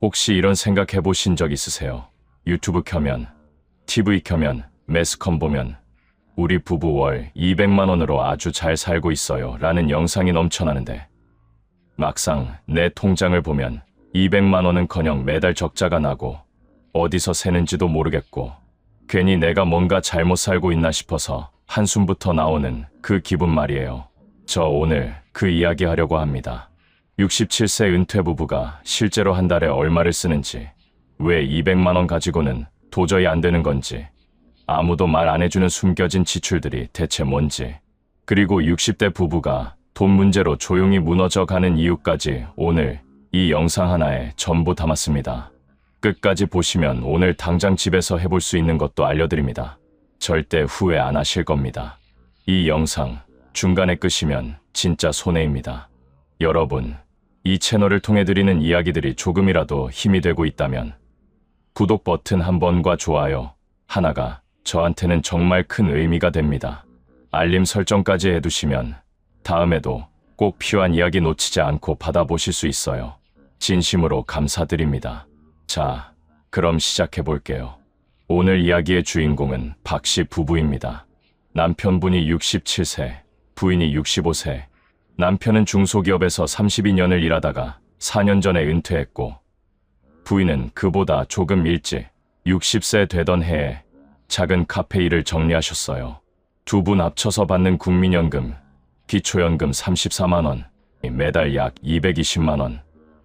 혹시 이런 생각 해보신 적 있으세요? 유튜브 켜면, TV 켜면, 매스컴 보면 우리 부부 월 200만 원으로 아주 잘 살고 있어요 라는 영상이 넘쳐나는데 막상 내 통장을 보면 200만 원은커녕 매달 적자가 나고 어디서 새는지도 모르겠고 괜히 내가 뭔가 잘못 살고 있나 싶어서 한숨부터 나오는 그 기분 말이에요. 저 오늘 그 이야기 하려고 합니다. 67세 은퇴 부부가 실제로 한 달에 얼마를 쓰는지, 왜 200만 원 가지고는 도저히 안 되는 건지, 아무도 말 안 해주는 숨겨진 지출들이 대체 뭔지, 그리고 60대 부부가 돈 문제로 조용히 무너져 가는 이유까지 오늘 이 영상 하나에 전부 담았습니다. 끝까지 보시면 오늘 당장 집에서 해볼 수 있는 것도 알려드립니다. 절대 후회 안 하실 겁니다. 이 영상 중간에 끄시면 진짜 손해입니다. 여러분, 이 채널을 통해 드리는 이야기들이 조금이라도 힘이 되고 있다면 구독 버튼 한 번과 좋아요 하나가 저한테는 정말 큰 의미가 됩니다. 알림 설정까지 해두시면 다음에도 꼭 필요한 이야기 놓치지 않고 받아보실 수 있어요. 진심으로 감사드립니다. 자, 그럼 시작해 볼게요. 오늘 이야기의 주인공은 박씨 부부입니다. 남편분이 67세, 부인이 65세. 남편은 중소기업에서 32년을 일하다가 4년 전에 은퇴했고, 부인은 그보다 조금 일찍 60세 되던 해에 작은 카페 일을 정리하셨어요. 두 분 합쳐서 받는 국민연금, 기초연금 34만 원, 매달 약 220만 원.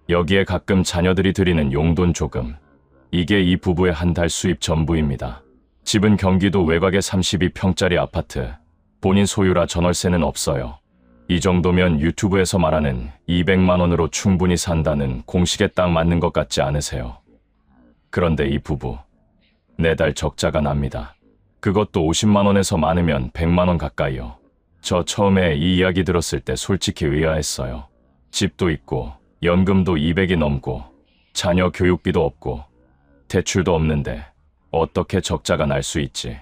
여기에 가끔 자녀들이 드리는 용돈 조금. 이게 이 부부의 한 달 수입 전부입니다. 집은 경기도 외곽의 32평짜리 아파트. 본인 소유라 전월세는 없어요. 이 정도면 유튜브에서 말하는 200만 원으로 충분히 산다는 공식에 딱 맞는 것 같지 않으세요? 그런데 이 부부, 매달 적자가 납니다. 그것도 50만 원에서 많으면 100만 원 가까이요. 저 처음에 이 이야기 들었을 때 솔직히 의아했어요. 집도 있고 연금도 200이 넘고 자녀 교육비도 없고 대출도 없는데 어떻게 적자가 날 수 있지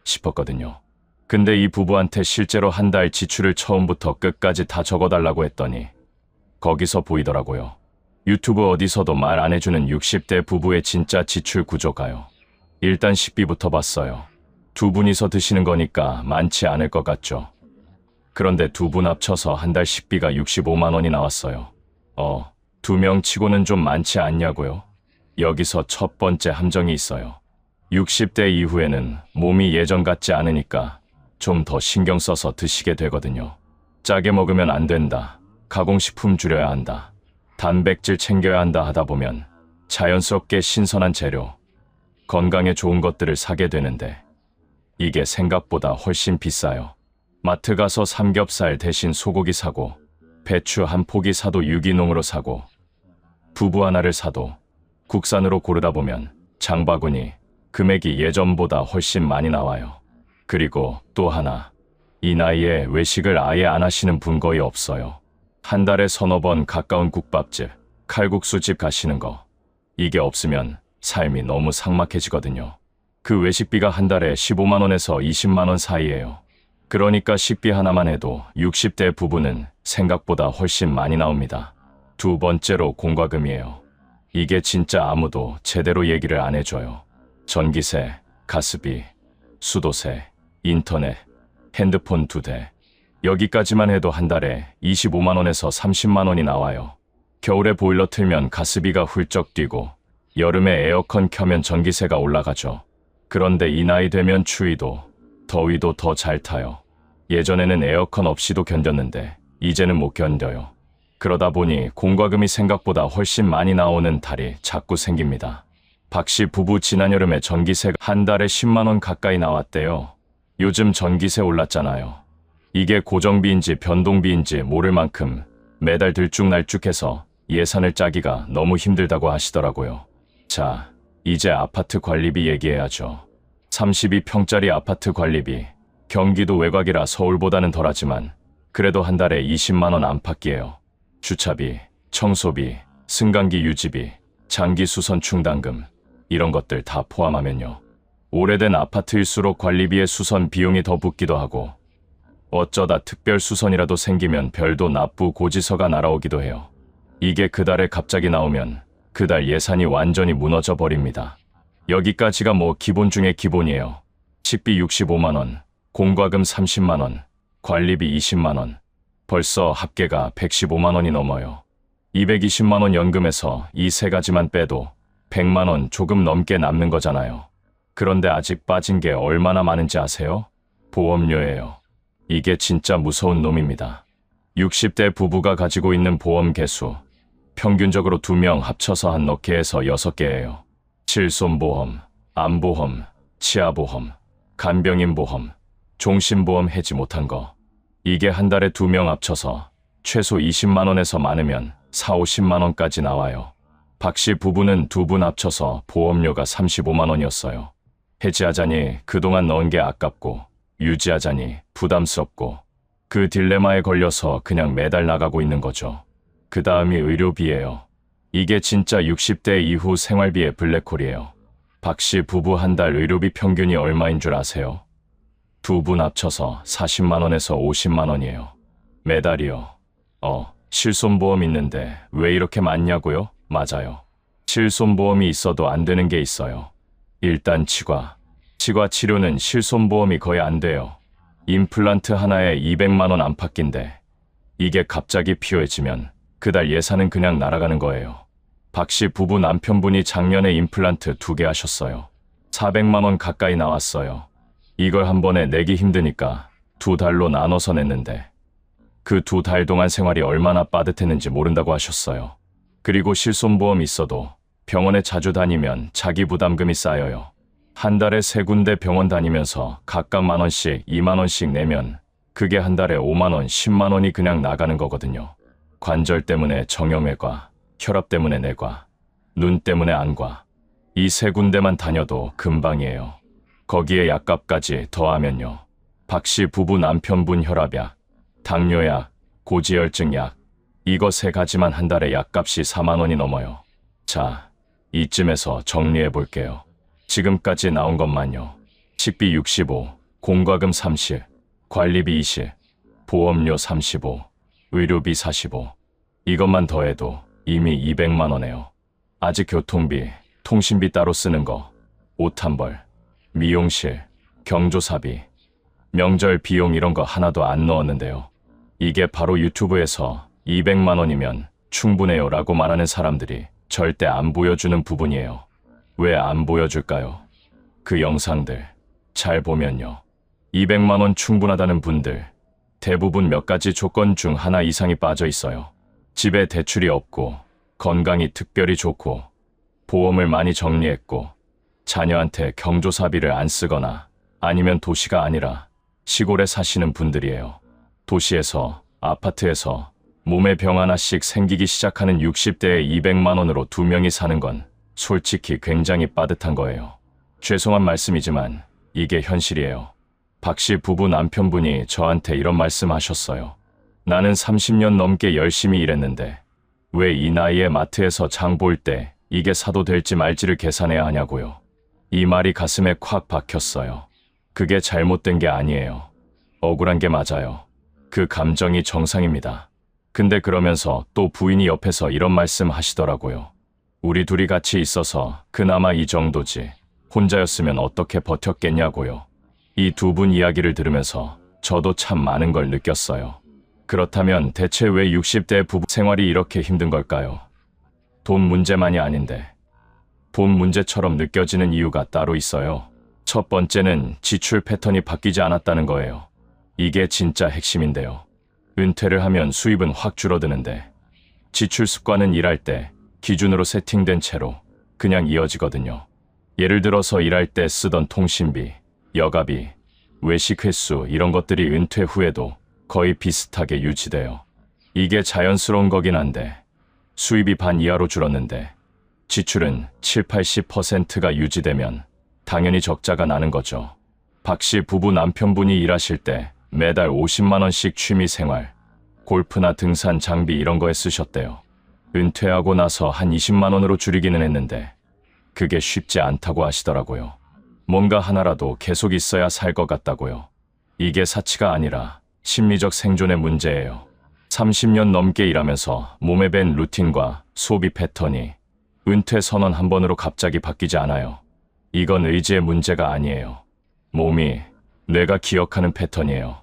싶었거든요. 근데 이 부부한테 실제로 한 달 지출을 처음부터 끝까지 다 적어달라고 했더니 거기서 보이더라고요. 유튜브 어디서도 말 안 해주는 60대 부부의 진짜 지출 구조가요. 일단 식비부터 봤어요. 두 분이서 드시는 거니까 많지 않을 것 같죠. 그런데 두 분 합쳐서 한 달 식비가 65만 원이 나왔어요. 두 명 치고는 좀 많지 않냐고요? 여기서 첫 번째 함정이 있어요. 60대 이후에는 몸이 예전 같지 않으니까 좀 더 신경 써서 드시게 되거든요. 짜게 먹으면 안 된다. 가공식품 줄여야 한다. 단백질 챙겨야 한다 하다 보면 자연스럽게 신선한 재료, 건강에 좋은 것들을 사게 되는데 이게 생각보다 훨씬 비싸요. 마트 가서 삼겹살 대신 소고기 사고 배추 한 포기 사도 유기농으로 사고 두부 하나를 사도 국산으로 고르다 보면 장바구니 금액이 예전보다 훨씬 많이 나와요. 그리고 또 하나, 이 나이에 외식을 아예 안 하시는 분 거의 없어요. 한 달에 서너 번 가까운 국밥집, 칼국수집 가시는 거. 이게 없으면 삶이 너무 삭막해지거든요. 그 외식비가 한 달에 15만 원에서 20만 원 사이예요. 그러니까 식비 하나만 해도 60대 부부는 생각보다 훨씬 많이 나옵니다. 두 번째로 공과금이에요. 이게 진짜 아무도 제대로 얘기를 안 해줘요. 전기세, 가스비, 수도세, 인터넷, 핸드폰 2대. 여기까지만 해도 한 달에 25만 원에서 30만 원이 나와요. 겨울에 보일러 틀면 가스비가 훌쩍 뛰고 여름에 에어컨 켜면 전기세가 올라가죠. 그런데 이 나이 되면 추위도 더위도 더 잘 타요. 예전에는 에어컨 없이도 견뎠는데 이제는 못 견뎌요. 그러다 보니 공과금이 생각보다 훨씬 많이 나오는 달이 자꾸 생깁니다. 박씨 부부 지난 여름에 전기세가 한 달에 10만 원 가까이 나왔대요. 요즘 전기세 올랐잖아요. 이게 고정비인지 변동비인지 모를 만큼 매달 들쭉날쭉해서 예산을 짜기가 너무 힘들다고 하시더라고요. 자, 이제 아파트 관리비 얘기해야죠. 32평짜리 아파트 관리비, 경기도 외곽이라 서울보다는 덜하지만 그래도 한 달에 20만 원 안팎이에요. 주차비, 청소비, 승강기 유지비, 장기 수선 충당금 이런 것들 다 포함하면요. 오래된 아파트일수록 관리비에 수선 비용이 더 붙기도 하고 어쩌다 특별 수선이라도 생기면 별도 납부 고지서가 날아오기도 해요. 이게 그 달에 갑자기 나오면 그달 예산이 완전히 무너져 버립니다. 여기까지가 뭐 기본 중에 기본이에요. 식비 65만 원, 공과금 30만 원, 관리비 20만 원. 벌써 합계가 115만 원이 넘어요. 220만 원 연금에서 이 세 가지만 빼도 100만 원 조금 넘게 남는 거잖아요. 그런데 아직 빠진 게 얼마나 많은지 아세요? 보험료예요. 이게 진짜 무서운 놈입니다. 60대 부부가 가지고 있는 보험 개수, 평균적으로 2명 합쳐서 한 넉 개에서 6개예요. 실손보험, 암보험, 치아보험, 간병인보험, 종신보험 해지 못한 거. 이게 한 달에 2명 합쳐서 최소 20만 원에서 많으면 4, 50만 원까지 나와요. 박 씨 부부는 두 분 합쳐서 보험료가 35만 원이었어요. 해지하자니 그동안 넣은 게 아깝고 유지하자니 부담스럽고 그 딜레마에 걸려서 그냥 매달 나가고 있는 거죠. 그 다음이 의료비예요. 이게 진짜 60대 이후 생활비의 블랙홀이에요. 박 씨 부부 한 달 의료비 평균이 얼마인 줄 아세요? 두 분 합쳐서 40만 원에서 50만 원이에요. 매달이요. 실손보험 있는데 왜 이렇게 많냐고요? 맞아요. 실손보험이 있어도 안 되는 게 있어요. 일단 치과 치료는 실손보험이 거의 안 돼요. 임플란트 하나에 200만 원 안팎인데 이게 갑자기 필요해지면 그달 예산은 그냥 날아가는 거예요. 박 씨 부부 남편분이 작년에 임플란트 2개 하셨어요. 400만 원 가까이 나왔어요. 이걸 한 번에 내기 힘드니까 2달로 나눠서 냈는데 그 2달 동안 생활이 얼마나 빠듯했는지 모른다고 하셨어요. 그리고 실손보험 있어도 병원에 자주 다니면 자기 부담금이 쌓여요. 한 달에 3군데 병원 다니면서 각각 10,000원씩, 20,000원씩 내면 그게 한 달에 5만 원, 10만 원이 그냥 나가는 거거든요. 관절 때문에 정형외과, 혈압 때문에 내과, 눈 때문에 안과. 이 3군데만 다녀도 금방이에요. 거기에 약값까지 더하면요. 박 씨 부부 남편분 혈압약, 당뇨약, 고지혈증약, 이거 3가지만 한 달에 약값이 4만 원이 넘어요. 자, 이쯤에서 정리해 볼게요. 지금까지 나온 것만요. 식비 65, 공과금 30, 관리비 20, 보험료 35, 의료비 45. 이것만 더해도 이미 200만 원이에요. 아직 교통비, 통신비 따로 쓰는 거, 옷 한 벌, 미용실, 경조사비, 명절 비용 이런 거 하나도 안 넣었는데요. 이게 바로 유튜브에서 200만 원이면 충분해요 라고 말하는 사람들이 절대 안 보여주는 부분이에요. 왜 안 보여줄까요? 그 영상들 잘 보면요. 200만 원 충분하다는 분들 대부분 몇 가지 조건 중 하나 이상이 빠져 있어요. 집에 대출이 없고 건강이 특별히 좋고 보험을 많이 정리했고 자녀한테 경조사비를 안 쓰거나 아니면 도시가 아니라 시골에 사시는 분들이에요. 도시에서, 아파트에서 몸에 병 하나씩 생기기 시작하는 60대에 200만 원으로 2명이 사는 건 솔직히 굉장히 빠듯한 거예요. 죄송한 말씀이지만 이게 현실이에요. 박 씨 부부 남편분이 저한테 이런 말씀 하셨어요. 나는 30년 넘게 열심히 일했는데 왜 이 나이에 마트에서 장 볼 때 이게 사도 될지 말지를 계산해야 하냐고요. 이 말이 가슴에 콱 박혔어요. 그게 잘못된 게 아니에요. 억울한 게 맞아요. 그 감정이 정상입니다. 근데 그러면서 또 부인이 옆에서 이런 말씀 하시더라고요. 우리 둘이 같이 있어서 그나마 이 정도지. 혼자였으면 어떻게 버텼겠냐고요. 이 두 분 이야기를 들으면서 저도 참 많은 걸 느꼈어요. 그렇다면 대체 왜 60대 부부 생활이 이렇게 힘든 걸까요? 돈 문제만이 아닌데 돈 문제처럼 느껴지는 이유가 따로 있어요. 첫 번째는 지출 패턴이 바뀌지 않았다는 거예요. 이게 진짜 핵심인데요. 은퇴를 하면 수입은 확 줄어드는데 지출 습관은 일할 때 기준으로 세팅된 채로 그냥 이어지거든요. 예를 들어서 일할 때 쓰던 통신비, 여가비, 외식 횟수 이런 것들이 은퇴 후에도 거의 비슷하게 유지돼요. 이게 자연스러운 거긴 한데 수입이 반 이하로 줄었는데 지출은 7, 80%가 유지되면 당연히 적자가 나는 거죠. 박 씨 부부 남편분이 일하실 때 매달 50만 원씩 취미생활, 골프나 등산 장비 이런 거에 쓰셨대요. 은퇴하고 나서 한 20만 원으로 줄이기는 했는데 그게 쉽지 않다고 하시더라고요. 뭔가 하나라도 계속 있어야 살 것 같다고요. 이게 사치가 아니라 심리적 생존의 문제예요. 30년 넘게 일하면서 몸에 밴 루틴과 소비 패턴이 은퇴 선언 한 번으로 갑자기 바뀌지 않아요. 이건 의지의 문제가 아니에요. 몸이, 뇌가 기억하는 패턴이에요.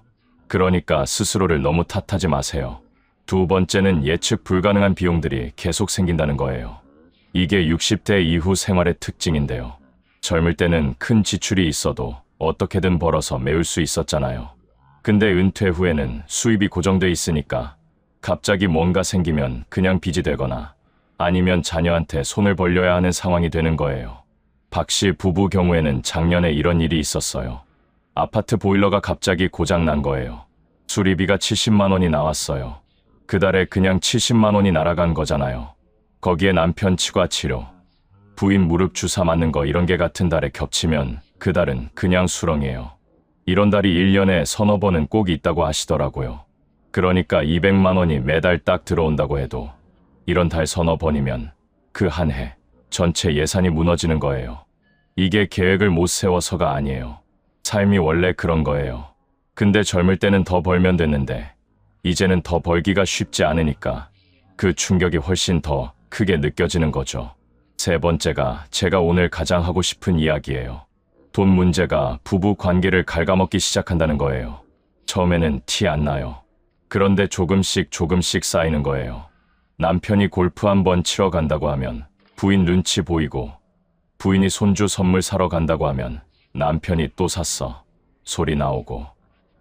그러니까 스스로를 너무 탓하지 마세요. 두 번째는 예측 불가능한 비용들이 계속 생긴다는 거예요. 이게 60대 이후 생활의 특징인데요. 젊을 때는 큰 지출이 있어도 어떻게든 벌어서 메울 수 있었잖아요. 근데 은퇴 후에는 수입이 고정돼 있으니까 갑자기 뭔가 생기면 그냥 빚이 되거나 아니면 자녀한테 손을 벌려야 하는 상황이 되는 거예요. 박 씨 부부 경우에는 작년에 이런 일이 있었어요. 아파트 보일러가 갑자기 고장 난 거예요. 수리비가 70만 원이 나왔어요. 그달에 그냥 70만 원이 날아간 거잖아요. 거기에 남편 치과 치료, 부인 무릎 주사 맞는 거 이런 게 같은 달에 겹치면 그 달은 그냥 수렁이에요. 이런 달이 1년에 서너 번은 꼭 있다고 하시더라고요. 그러니까 200만 원이 매달 딱 들어온다고 해도 이런 달 서너 번이면 그 한 해 전체 예산이 무너지는 거예요. 이게 계획을 못 세워서가 아니에요. 삶이 원래 그런 거예요. 근데 젊을 때는 더 벌면 됐는데 이제는 더 벌기가 쉽지 않으니까 그 충격이 훨씬 더 크게 느껴지는 거죠. 세 번째가 제가 오늘 가장 하고 싶은 이야기예요. 돈 문제가 부부 관계를 갉아먹기 시작한다는 거예요. 처음에는 티 안 나요. 그런데 조금씩 쌓이는 거예요. 남편이 골프 한번 치러 간다고 하면 부인 눈치 보이고, 부인이 손주 선물 사러 간다고 하면 남편이 또 샀어 소리 나오고,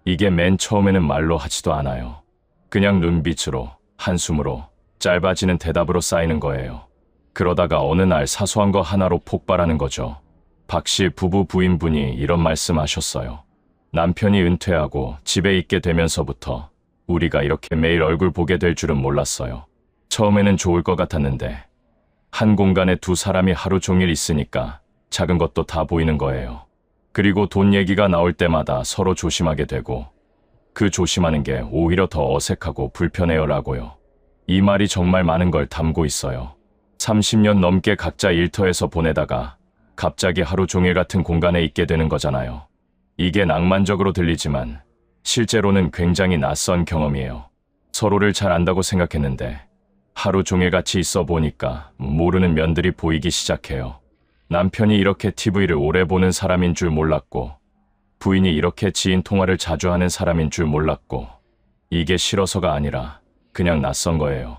이게 맨 처음에는 말로 하지도 않아요. 그냥 눈빛으로, 한숨으로, 짧아지는 대답으로 쌓이는 거예요. 그러다가 어느 날 사소한 거 하나로 폭발하는 거죠. 박 씨 부부 부인분이 이런 말씀하셨어요. 남편이 은퇴하고 집에 있게 되면서부터 우리가 이렇게 매일 얼굴 보게 될 줄은 몰랐어요. 처음에는 좋을 것 같았는데 한 공간에 두 사람이 하루 종일 있으니까 작은 것도 다 보이는 거예요. 그리고 돈 얘기가 나올 때마다 서로 조심하게 되고, 그 조심하는 게 오히려 더 어색하고 불편해요라고요. 이 말이 정말 많은 걸 담고 있어요. 30년 넘게 각자 일터에서 보내다가 갑자기 하루 종일 같은 공간에 있게 되는 거잖아요. 이게 낭만적으로 들리지만 실제로는 굉장히 낯선 경험이에요. 서로를 잘 안다고 생각했는데 하루 종일 같이 있어 보니까 모르는 면들이 보이기 시작해요. 남편이 이렇게 TV를 오래 보는 사람인 줄 몰랐고, 부인이 이렇게 지인 통화를 자주 하는 사람인 줄 몰랐고, 이게 싫어서가 아니라 그냥 낯선 거예요.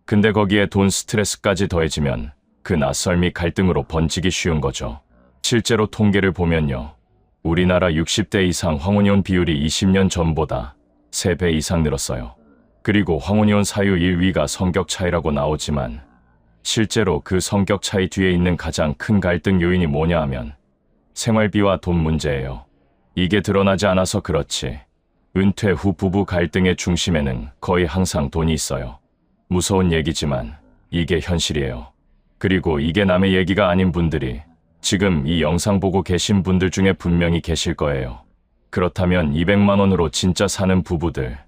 근데 거기에 돈 스트레스까지 더해지면 그 낯설미 갈등으로 번지기 쉬운 거죠. 실제로 통계를 보면요. 우리나라 60대 이상 황혼이혼 비율이 20년 전보다 3배 이상 늘었어요. 그리고 황혼이혼 사유 1위가 성격 차이라고 나오지만 실제로 그 성격 차이 뒤에 있는 가장 큰 갈등 요인이 뭐냐 하면 생활비와 돈 문제예요. 이게 드러나지 않아서 그렇지 은퇴 후 부부 갈등의 중심에는 거의 항상 돈이 있어요. 무서운 얘기지만 이게 현실이에요. 그리고 이게 남의 얘기가 아닌 분들이 지금 이 영상 보고 계신 분들 중에 분명히 계실 거예요. 그렇다면 200만 원으로 진짜 사는 부부들,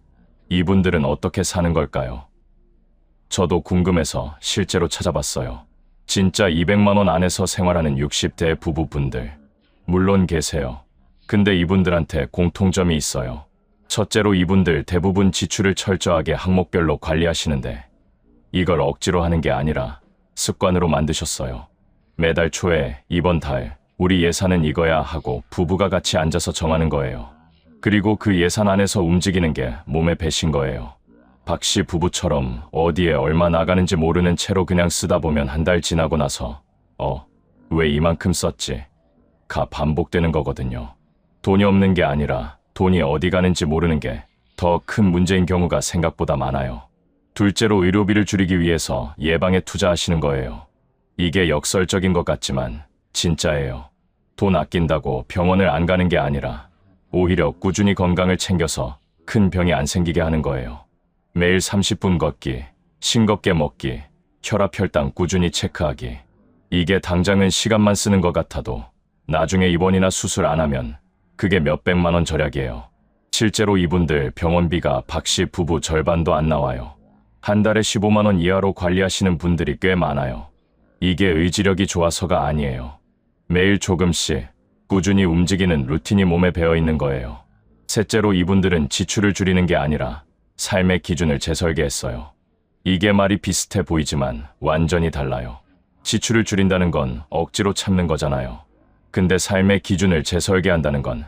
이분들은 어떻게 사는 걸까요? 저도 궁금해서 실제로 찾아봤어요. 진짜 200만 원 안에서 생활하는 60대 부부분들. 물론 계세요. 근데 이분들한테 공통점이 있어요. 첫째로 이분들 대부분 지출을 철저하게 항목별로 관리하시는데 이걸 억지로 하는 게 아니라 습관으로 만드셨어요. 매달 초에 이번 달 우리 예산은 이거야 하고 부부가 같이 앉아서 정하는 거예요. 그리고 그 예산 안에서 움직이는 게 몸에 배신 거예요. 박 씨 부부처럼 어디에 얼마 나가는지 모르는 채로 그냥 쓰다 보면 한 달 지나고 나서 왜 이만큼 썼지? 가 반복되는 거거든요. 돈이 없는 게 아니라 돈이 어디 가는지 모르는 게 더 큰 문제인 경우가 생각보다 많아요. 둘째로 의료비를 줄이기 위해서 예방에 투자하시는 거예요. 이게 역설적인 것 같지만 진짜예요. 돈 아낀다고 병원을 안 가는 게 아니라 오히려 꾸준히 건강을 챙겨서 큰 병이 안 생기게 하는 거예요. 매일 30분 걷기, 싱겁게 먹기, 혈압 혈당 꾸준히 체크하기. 이게 당장은 시간만 쓰는 것 같아도 나중에 입원이나 수술 안 하면 그게 몇백만 원 절약이에요. 실제로 이분들 병원비가 박 씨 부부 절반도 안 나와요. 한 달에 15만 원 이하로 관리하시는 분들이 꽤 많아요. 이게 의지력이 좋아서가 아니에요. 매일 조금씩 꾸준히 움직이는 루틴이 몸에 배어 있는 거예요. 셋째로 이분들은 지출을 줄이는 게 아니라 삶의 기준을 재설계했어요. 이게 말이 비슷해 보이지만 완전히 달라요. 지출을 줄인다는 건 억지로 참는 거잖아요. 근데 삶의 기준을 재설계한다는 건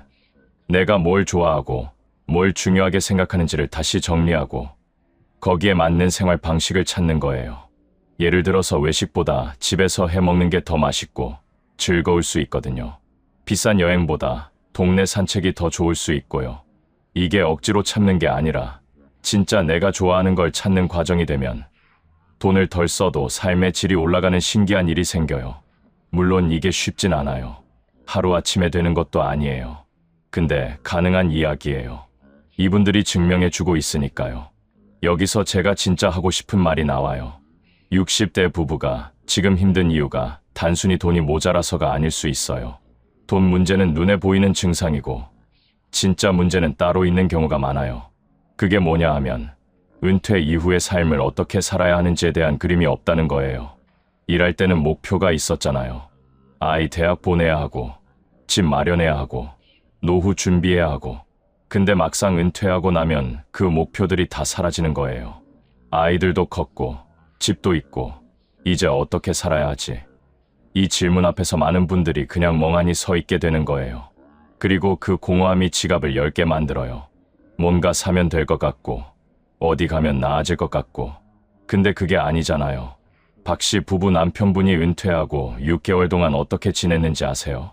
내가 뭘 좋아하고 뭘 중요하게 생각하는지를 다시 정리하고 거기에 맞는 생활 방식을 찾는 거예요. 예를 들어서 외식보다 집에서 해먹는 게 더 맛있고 즐거울 수 있거든요. 비싼 여행보다 동네 산책이 더 좋을 수 있고요. 이게 억지로 참는 게 아니라 진짜 내가 좋아하는 걸 찾는 과정이 되면 돈을 덜 써도 삶의 질이 올라가는 신기한 일이 생겨요. 물론 이게 쉽진 않아요. 하루아침에 되는 것도 아니에요. 근데 가능한 이야기예요. 이분들이 증명해주고 있으니까요. 여기서 제가 진짜 하고 싶은 말이 나와요. 60대 부부가 지금 힘든 이유가 단순히 돈이 모자라서가 아닐 수 있어요. 돈 문제는 눈에 보이는 증상이고 진짜 문제는 따로 있는 경우가 많아요. 그게 뭐냐 하면 은퇴 이후의 삶을 어떻게 살아야 하는지에 대한 그림이 없다는 거예요. 일할 때는 목표가 있었잖아요. 아이 대학 보내야 하고 집 마련해야 하고 노후 준비해야 하고 근데 막상 은퇴하고 나면 그 목표들이 다 사라지는 거예요. 아이들도 컸고 집도 있고 이제 어떻게 살아야 하지? 이 질문 앞에서 많은 분들이 그냥 멍하니 서 있게 되는 거예요. 그리고 그 공허함이 지갑을 10개 만들어요. 뭔가 사면 될 것 같고 어디 가면 나아질 것 같고 근데 그게 아니잖아요. 박 씨 부부 남편분이 은퇴하고 6개월 동안 어떻게 지냈는지 아세요?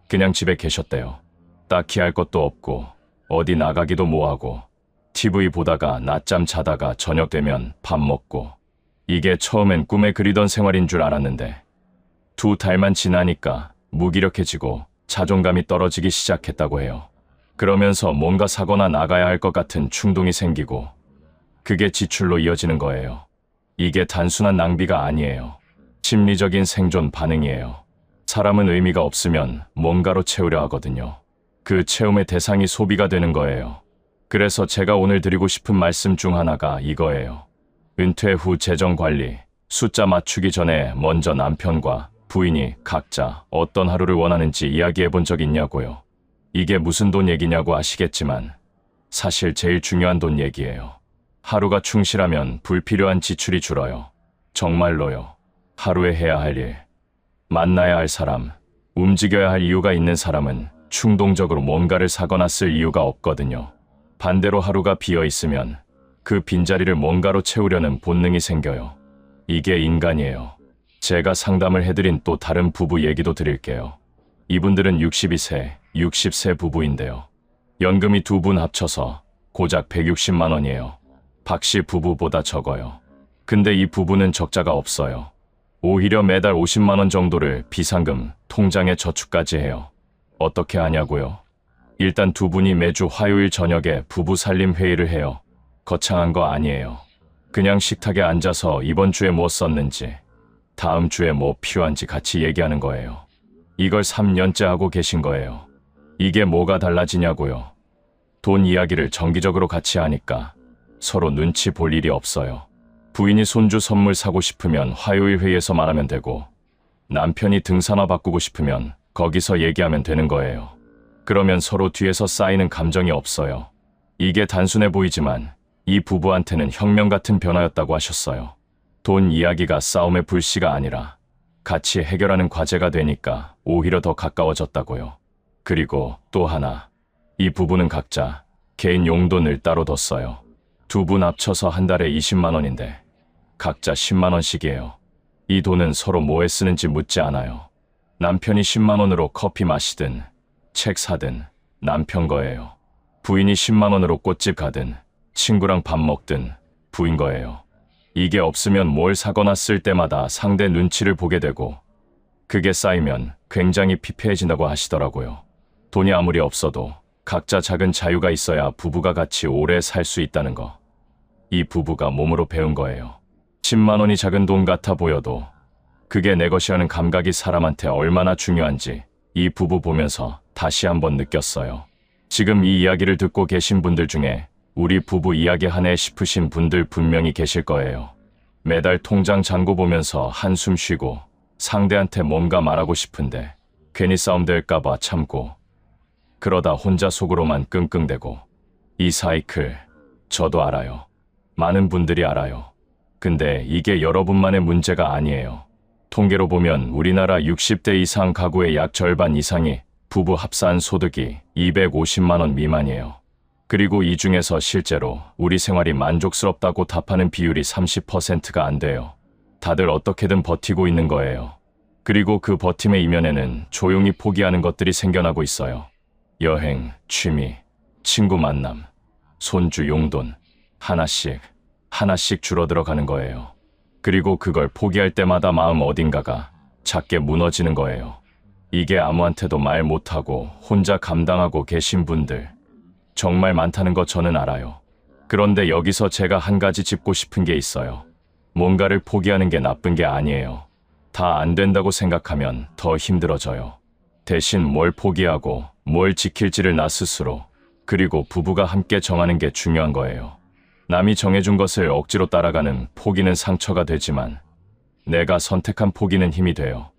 그냥 집에 계셨대요. 딱히 할 것도 없고 어디 나가기도 뭐하고 TV 보다가 낮잠 자다가 저녁 되면 밥 먹고 이게 처음엔 꿈에 그리던 생활인 줄 알았는데 2달만 지나니까 무기력해지고 자존감이 떨어지기 시작했다고 해요. 그러면서 뭔가 사거나 나가야 할 것 같은 충동이 생기고 그게 지출로 이어지는 거예요. 이게 단순한 낭비가 아니에요. 심리적인 생존 반응이에요. 사람은 의미가 없으면 뭔가로 채우려 하거든요. 그 채움의 대상이 소비가 되는 거예요. 그래서 제가 오늘 드리고 싶은 말씀 중 하나가 이거예요. 은퇴 후 재정 관리, 숫자 맞추기 전에 먼저 남편과 부인이 각자 어떤 하루를 원하는지 이야기해 본 적 있냐고요. 이게 무슨 돈 얘기냐고 아시겠지만 사실 제일 중요한 돈 얘기예요. 하루가 충실하면 불필요한 지출이 줄어요. 정말로요. 하루에 해야 할 일, 만나야 할 사람, 움직여야 할 이유가 있는 사람은 충동적으로 뭔가를 사거나 쓸 이유가 없거든요. 반대로 하루가 비어 있으면 그 빈자리를 뭔가로 채우려는 본능이 생겨요. 이게 인간이에요. 제가 상담을 해드린 또 다른 부부 얘기도 드릴게요. 이분들은 62세, 60세 부부인데요. 연금이 두 분 합쳐서 고작 160만 원이에요. 박 씨 부부보다 적어요. 근데 이 부부는 적자가 없어요. 오히려 매달 50만 원 정도를 비상금, 통장에 저축까지 해요. 어떻게 하냐고요? 일단 두 분이 매주 화요일 저녁에 부부 살림 회의를 해요. 거창한 거 아니에요. 그냥 식탁에 앉아서 이번 주에 뭐 썼는지, 다음 주에 뭐 필요한지 같이 얘기하는 거예요. 이걸 3년째 하고 계신 거예요. 이게 뭐가 달라지냐고요? 돈 이야기를 정기적으로 같이 하니까 서로 눈치 볼 일이 없어요. 부인이 손주 선물 사고 싶으면 화요일 회의에서 말하면 되고 남편이 등산화 바꾸고 싶으면 거기서 얘기하면 되는 거예요. 그러면 서로 뒤에서 쌓이는 감정이 없어요. 이게 단순해 보이지만 이 부부한테는 혁명 같은 변화였다고 하셨어요. 돈 이야기가 싸움의 불씨가 아니라 같이 해결하는 과제가 되니까 오히려 더 가까워졌다고요. 그리고 또 하나, 이 부부는 각자 개인 용돈을 따로 뒀어요. 두 분 합쳐서 한 달에 20만 원인데 각자 10만 원씩이에요. 이 돈은 서로 뭐에 쓰는지 묻지 않아요. 남편이 10만 원으로 커피 마시든 책 사든 남편 거예요. 부인이 10만 원으로 꽃집 가든 친구랑 밥 먹든 부인 거예요. 이게 없으면 뭘 사거나 쓸 때마다 상대 눈치를 보게 되고 그게 쌓이면 굉장히 피폐해진다고 하시더라고요. 돈이 아무리 없어도 각자 작은 자유가 있어야 부부가 같이 오래 살 수 있다는 거. 이 부부가 몸으로 배운 거예요. 10만 원이 작은 돈 같아 보여도 그게 내 것이라는 감각이 사람한테 얼마나 중요한지 이 부부 보면서 다시 한번 느꼈어요. 지금 이 이야기를 듣고 계신 분들 중에 우리 부부 이야기 하네 싶으신 분들 분명히 계실 거예요. 매달 통장 잔고 보면서 한숨 쉬고 상대한테 뭔가 말하고 싶은데 괜히 싸움 될까봐 참고 그러다 혼자 속으로만 끙끙대고 이 사이클 저도 알아요. 많은 분들이 알아요. 근데 이게 여러분만의 문제가 아니에요. 통계로 보면 우리나라 60대 이상 가구의 약 절반 이상이 부부 합산 소득이 250만 원 미만이에요. 그리고 이 중에서 실제로 우리 생활이 만족스럽다고 답하는 비율이 30%가 안 돼요. 다들 어떻게든 버티고 있는 거예요. 그리고 그 버팀의 이면에는 조용히 포기하는 것들이 생겨나고 있어요. 여행, 취미, 친구 만남, 손주 용돈, 하나씩 줄어들어가는 거예요. 그리고 그걸 포기할 때마다 마음 어딘가가 작게 무너지는 거예요. 이게 아무한테도 말 못하고 혼자 감당하고 계신 분들 정말 많다는 거 저는 알아요. 그런데 여기서 제가 한 가지 짚고 싶은 게 있어요. 뭔가를 포기하는 게 나쁜 게 아니에요. 다 안 된다고 생각하면 더 힘들어져요. 대신 뭘 포기하고 뭘 지킬지를 나 스스로, 그리고 부부가 함께 정하는 게 중요한 거예요. 남이 정해준 것을 억지로 따라가는 포기는 상처가 되지만 내가 선택한 포기는 힘이 돼요.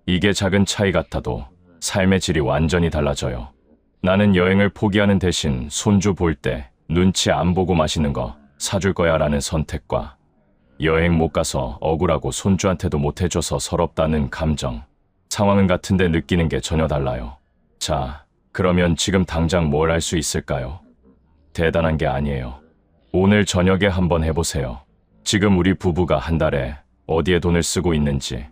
이게 작은 차이 같아도 삶의 질이 완전히 달라져요. 나는 여행을 포기하는 대신 손주 볼 때 눈치 안 보고 맛있는 거 사줄 거야 라는 선택과 여행 못 가서 억울하고 손주한테도 못 해줘서 서럽다는 감정, 상황은 같은데 느끼는 게 전혀 달라요. 자, 그러면 지금 당장 뭘 할 수 있을까요? 대단한 게 아니에요. 오늘 저녁에 한번 해보세요. 지금 우리 부부가 한 달에 어디에 돈을 쓰고 있는지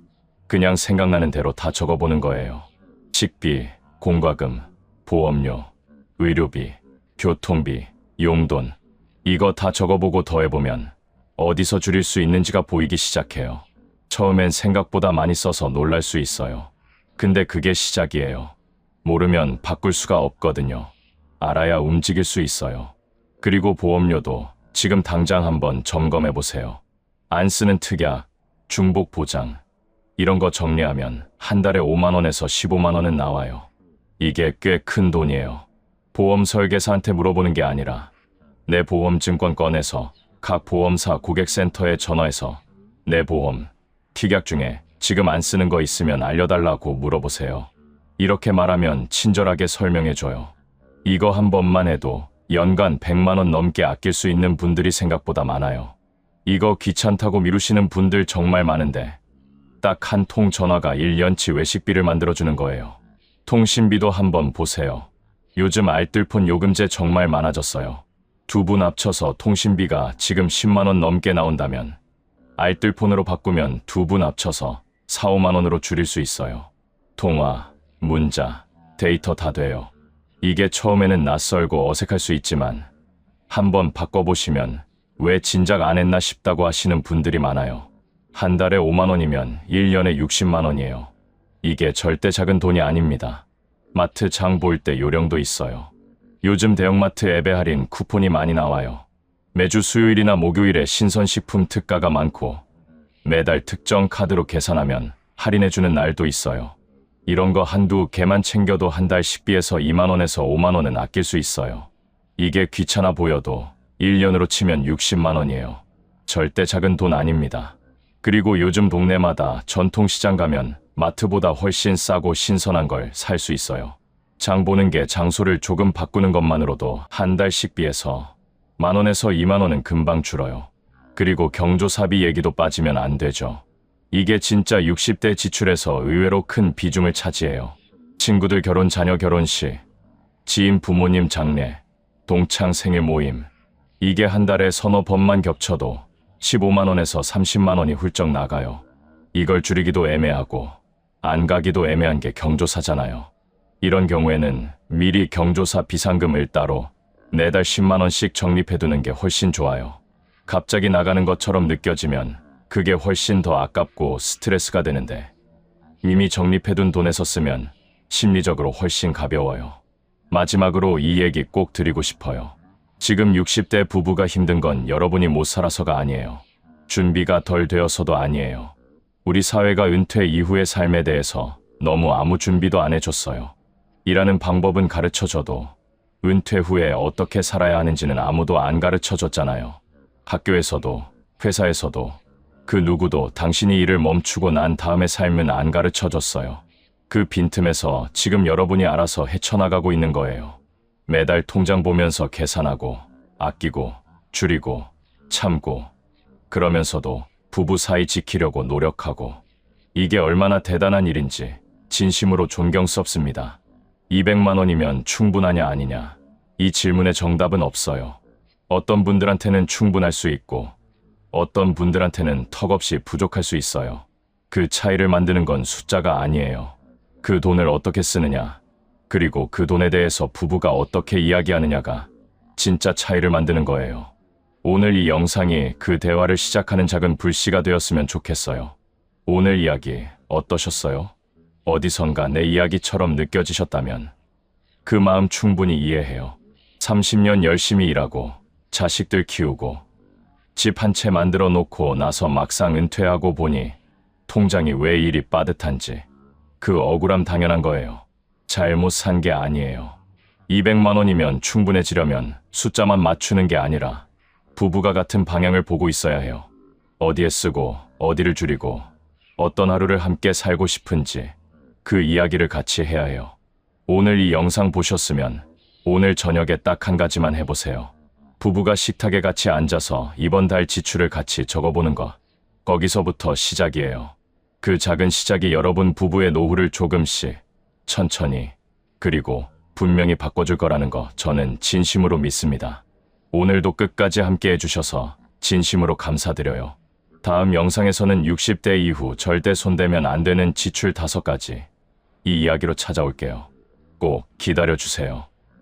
그냥 생각나는 대로 다 적어보는 거예요. 식비, 공과금, 보험료, 의료비, 교통비, 용돈, 이거 다 적어보고 더해보면 어디서 줄일 수 있는지가 보이기 시작해요. 처음엔 생각보다 많이 써서 놀랄 수 있어요. 근데 그게 시작이에요. 모르면 바꿀 수가 없거든요. 알아야 움직일 수 있어요. 그리고 보험료도 지금 당장 한번 점검해보세요. 안 쓰는 특약, 중복 보장, 이런 거 정리하면 한 달에 5만 원에서 15만 원은 나와요. 이게 꽤 큰 돈이에요. 보험 설계사한테 물어보는 게 아니라 내 보험증권 꺼내서 각 보험사 고객센터에 전화해서 내 보험, 특약 중에 지금 안 쓰는 거 있으면 알려달라고 물어보세요. 이렇게 말하면 친절하게 설명해줘요. 이거 한 번만 해도 연간 100만 원 넘게 아낄 수 있는 분들이 생각보다 많아요. 이거 귀찮다고 미루시는 분들 정말 많은데 딱 한 통 전화가 1년치 외식비를 만들어주는 거예요. 통신비도 한번 보세요. 요즘 알뜰폰 요금제 정말 많아졌어요. 두 분 합쳐서 통신비가 지금 10만 원 넘게 나온다면 알뜰폰으로 바꾸면 두 분 합쳐서 4, 5만 원으로 줄일 수 있어요. 통화, 문자, 데이터 다 돼요. 이게 처음에는 낯설고 어색할 수 있지만 한번 바꿔보시면 왜 진작 안 했나 싶다고 하시는 분들이 많아요. 한 달에 5만 원이면 1년에 60만 원이에요. 이게 절대 작은 돈이 아닙니다. 마트 장 볼 때 요령도 있어요. 요즘 대형마트 앱에 할인 쿠폰이 많이 나와요. 매주 수요일이나 목요일에 신선식품 특가가 많고 매달 특정 카드로 계산하면 할인해주는 날도 있어요. 이런 거 한두 개만 챙겨도 한 달 식비에서 2만 원에서 5만 원은 아낄 수 있어요. 이게 귀찮아 보여도 1년으로 치면 60만 원이에요. 절대 작은 돈 아닙니다. 그리고 요즘 동네마다 전통시장 가면 마트보다 훨씬 싸고 신선한 걸 살 수 있어요. 장 보는 게 장소를 조금 바꾸는 것만으로도 한 달 식비에서 1만 원에서 2만 원은 금방 줄어요. 그리고 경조사비 얘기도 빠지면 안 되죠. 이게 진짜 60대 지출에서 의외로 큰 비중을 차지해요. 친구들 결혼, 자녀 결혼식, 지인 부모님 장례, 동창 생일 모임, 이게 한 달에 서너 번만 겹쳐도 15만 원에서 30만 원이 훌쩍 나가요. 이걸 줄이기도 애매하고 안 가기도 애매한 게 경조사잖아요. 이런 경우에는 미리 경조사 비상금을 따로 매달 10만 원씩 적립해두는 게 훨씬 좋아요. 갑자기 나가는 것처럼 느껴지면 그게 훨씬 더 아깝고 스트레스가 되는데 이미 적립해둔 돈에서 쓰면 심리적으로 훨씬 가벼워요. 마지막으로 이 얘기 꼭 드리고 싶어요. 지금 60대 부부가 힘든 건 여러분이 못 살아서가 아니에요. 준비가 덜 되어서도 아니에요. 우리 사회가 은퇴 이후의 삶에 대해서 너무 아무 준비도 안 해줬어요. 일하는 방법은 가르쳐줘도 은퇴 후에 어떻게 살아야 하는지는 아무도 안 가르쳐줬잖아요. 학교에서도 회사에서도 그 누구도 당신이 일을 멈추고 난 다음의 삶은 안 가르쳐줬어요. 그 빈틈에서 지금 여러분이 알아서 헤쳐나가고 있는 거예요. 매달 통장 보면서 계산하고 아끼고 줄이고 참고 그러면서도 부부 사이 지키려고 노력하고 이게 얼마나 대단한 일인지 진심으로 존경스럽습니다. 200만 원이면 충분하냐 아니냐. 이 질문의 정답은 없어요. 어떤 분들한테는 충분할 수 있고 어떤 분들한테는 턱없이 부족할 수 있어요. 그 차이를 만드는 건 숫자가 아니에요. 그 돈을 어떻게 쓰느냐, 그리고 그 돈에 대해서 부부가 어떻게 이야기하느냐가 진짜 차이를 만드는 거예요. 오늘 이 영상이 그 대화를 시작하는 작은 불씨가 되었으면 좋겠어요. 오늘 이야기 어떠셨어요? 어디선가 내 이야기처럼 느껴지셨다면 그 마음 충분히 이해해요. 30년 열심히 일하고 자식들 키우고 집 한 채 만들어 놓고 나서 막상 은퇴하고 보니 통장이 왜 이리 빠듯한지 그 억울함 당연한 거예요. 잘못 산 게 아니에요. 200만 원이면 충분해지려면 숫자만 맞추는 게 아니라 부부가 같은 방향을 보고 있어야 해요. 어디에 쓰고 어디를 줄이고 어떤 하루를 함께 살고 싶은지 그 이야기를 같이 해야 해요. 오늘 이 영상 보셨으면 오늘 저녁에 딱 한 가지만 해보세요. 부부가 식탁에 같이 앉아서 이번 달 지출을 같이 적어보는 것. 거기서부터 시작이에요. 그 작은 시작이 여러분 부부의 노후를 조금씩 천천히 그리고 분명히 바꿔줄 거라는 거 저는 진심으로 믿습니다. 오늘도 끝까지 함께 해주셔서 진심으로 감사드려요. 다음 영상에서는 60대 이후 절대 손대면 안 되는 지출 5가지 이 이야기로 찾아올게요. 꼭 기다려주세요.